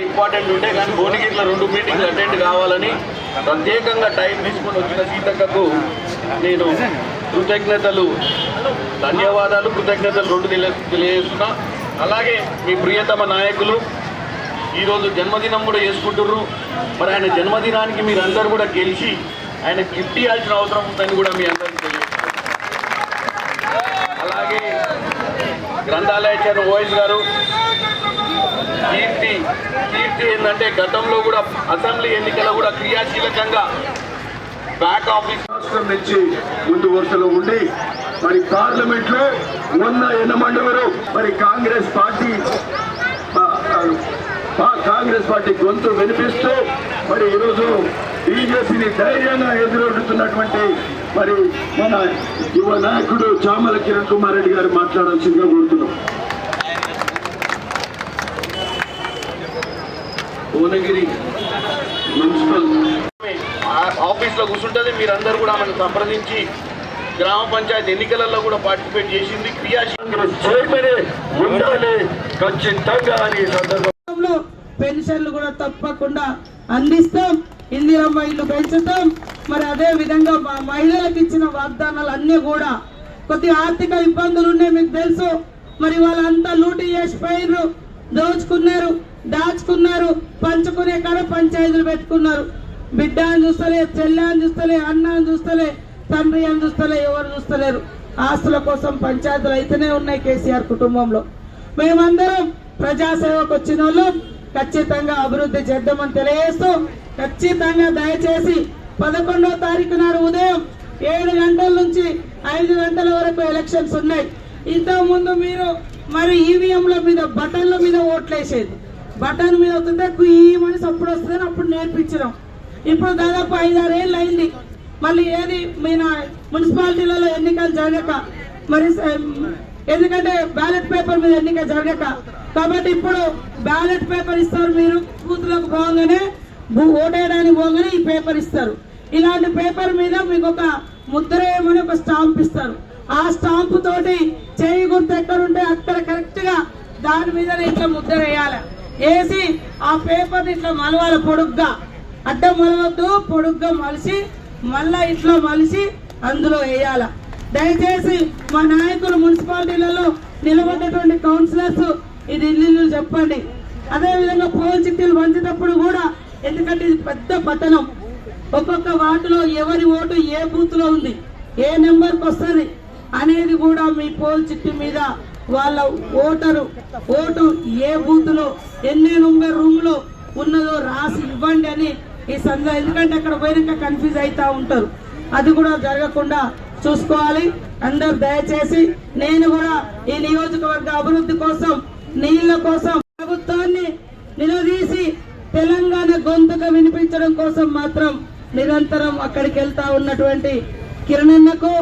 Important ఉంటే కానీ భువనగిరిలో 2 మీటింగ్లు అటెండ్ కావాలని ప్రత్యేకంగా టైం తీసుకొని వచ్చిన సీతక్కకు నేను ధన్యవాదాలు కృతజ్ఞతలు 2 తెలియజేస్తున్నా. అలాగే మీ ప్రియతమ నాయకులు ఈరోజు జన్మదినం కూడా చేసుకుంటుర్రు. మరి ఆయన జన్మదినానికి మీరందరూ కూడా గెలిచి ఆయన గిఫ్ట్ ఇవ్వాల్సిన అవసరం ఉందని కూడా మీ అందరికీ తెలియజేస్తున్నారు. అలాగే గ్రంథాలయ చైర్మన్ ఓఎస్ గారు కీర్తి ఏంటంటే గతంలో కూడా అసెంబ్లీ ఎన్నికల్లో కూడా క్రియాశీలకంగా బ్యాక్ ఆఫీస్ రాష్ట్రం నుంచి ముందు వరుసలో ఉండి మరి పార్లమెంట్ లో మొన్న ఎన్నమండవరు మరి కాంగ్రెస్ పార్టీ గొంతు వినిపిస్తూ మరి ఈరోజు బీజేపీని ధైర్యంగా ఎదురొడుతున్నటువంటి మరి మన యువ నాయకుడు చామల కిరణ్ కుమార్ రెడ్డి గారు మాట్లాడాల్సిందిగా కోరుతున్నాం. భువనగిరి మున్సిపల్ ఆఫీస్లో కూర్చుంటుంది. మీరందరూ కూడా మనకు సంప్రదించి గ్రామ పంచాయతీ ఎన్నికలలో కూడా పార్టిసిపేట్ చేసింది. ఖచ్చితంగా పెన్షన్లు కూడా తప్పకుండా అందిస్తాం. ఇందిరమ్మ ఇల్లు పెంచుతాం. మరి అదే విధంగా మా మహిళలకు ఇచ్చిన వాగ్దానాలు అన్నీ కూడా కొద్ది ఆర్థిక ఇబ్బందులు ఉన్నాయి మీకు తెలుసు. మరి వాళ్ళంతా లూటీ చేసిపోయినారు, దోచుకున్నారు, దాచుకున్నారు, పంచుకునే కాడ పంచాయతీలు పెట్టుకున్నారు. బిడ్డ అని చూస్తలే, చెల్లె అని చూస్తలే, అన్న అని చూస్తలే, తండ్రి అని చూస్తలే, ఎవరు చూస్తలేరు. ఆస్తుల కోసం పంచాయతీలు అయితేనే ఉన్నాయి కేసీఆర్ కుటుంబంలో. మేమందరం ప్రజాసేవకు వచ్చిన వాళ్ళు ఖచ్చితంగా అభివృద్ధి చేద్దామని తెలియజేస్తూ ఖచ్చితంగా దయచేసి 11వ తారీఖు నాడు ఉదయం 7 గంటల నుంచి 5 గంటల వరకు ఎలక్షన్స్ ఉన్నాయి. ఇంతకుముందు మీరు మరి ఈవీఎంల మీద బటన్ల మీద ఓట్లేసేది. బటన్ మీద వస్తుంటే ఈ మనిషి అప్పుడు వస్తుందని అప్పుడు నేర్పించడం. ఇప్పుడు దాదాపు 5-6 ఏళ్ళు అయింది. మళ్ళీ ఏది మీ మున్సిపాలిటీలలో ఎన్నికలు జరగక మరి ఎందుకంటే బ్యాలెట్ పేపర్ మీద ఎన్నిక జరగక కాబట్టి ఇప్పుడు బ్యాలెట్ పేపర్ ఇస్తారు. మీరు బూత్లకు పోగానే ఓటేయడానికి పోగానే ఈ పేపర్ ఇస్తారు. ఇలాంటి పేపర్ మీద మీకు ఒక ముద్ర ఏమని ఒక స్టాంప్ ఇస్తారు. ఆ స్టాంపు తోటి చేయి గుర్తు ఎక్కడుంటే అక్కడ కరెక్ట్ గా దాని మీద ఇట్లా ముద్ర వేయాలి. వేసి ఆ పేపర్ ఇట్లా మలవాలి, పొడుగ్గా అడ్డం మలవద్దు, పొడుగ్గా మలిసి మళ్ళా ఇట్లా మలిసి అందులో వేయాల. దయచేసి మా నాయకులు మున్సిపాలిటీలలో నిలబడ్డటువంటి కౌన్సిలర్స్ ఇది ఇల్లు చెప్పండి. అదేవిధంగా పోల్ చిట్టీలు పంచేటప్పుడు కూడా, ఎందుకంటే ఇది పెద్ద పట్టణం, ఒక్కొక్క వార్డులో ఎవరి ఓటు ఏ బూత్ లో ఉంది, ఏ నెంబర్కి వస్తుంది అనేది కూడా మీ పోల్ చిట్టి మీద వాళ్ళ ఓటు ఏ బూత్ లో ఎన్ని నెంబర్ రూమ్ లో ఉన్నదో రాసి ఇవ్వండి అని ఈ సందర్భంగా, ఎందుకంటే అక్కడ పోయినాక కన్ఫ్యూజ్ అవుతా ఉంటారు. అది కూడా జరగకుండా చూసుకోవాలి. అందరు దయచేసి నేను కూడా ఈ నియోజకవర్గ అభివృద్ధి కోసం, నీళ్ల కోసం ప్రభుత్వాన్ని నిలదీసి తెలంగాణ గొంతుగా వినిపించడం కోసం మాత్రం నిరంతరం అక్కడికి వెళ్తా ఉన్నటువంటి కిరణన్నకు,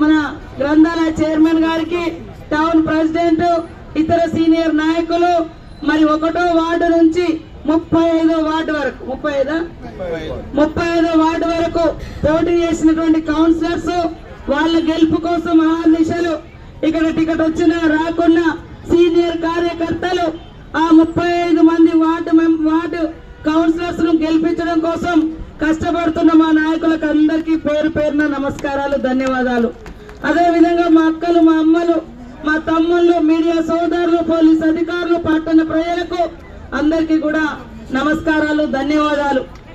మన గ్రంథాలయ చైర్మన్ గారికి, టౌన్ ప్రెసిడెంట్, ఇతర సీనియర్ నాయకులు, మరి 1వ వార్డు నుంచి 35వ వార్డు వరకు 35వ వార్డు వరకు పోటీ చేసినటువంటి కౌన్సిలర్స్, వాళ్ళ గెలుపు కోసం ఆహర్నిశలు ఇక్కడ టికెట్ వచ్చినా రాకున్నా సీనియర్ కార్యకర్తలు ఆ 35 మంది వార్డు కౌన్సిలర్స్ ను గెలిపించడం కోసం కష్టపడుతున్న మా నాయకులకు అందరికీ పేరు పేరున నమస్కారాలు, ధన్యవాదాలు. అదే విధంగా మా అక్కలు, మా అమ్మలు, మా తమ్ముళ్ళు, మీడియా సోదరులు, పోలీస్ అధికారులు, పట్టణ ప్రజలకు అందరికీ కూడా నమస్కారాలు, ధన్యవాదాలు.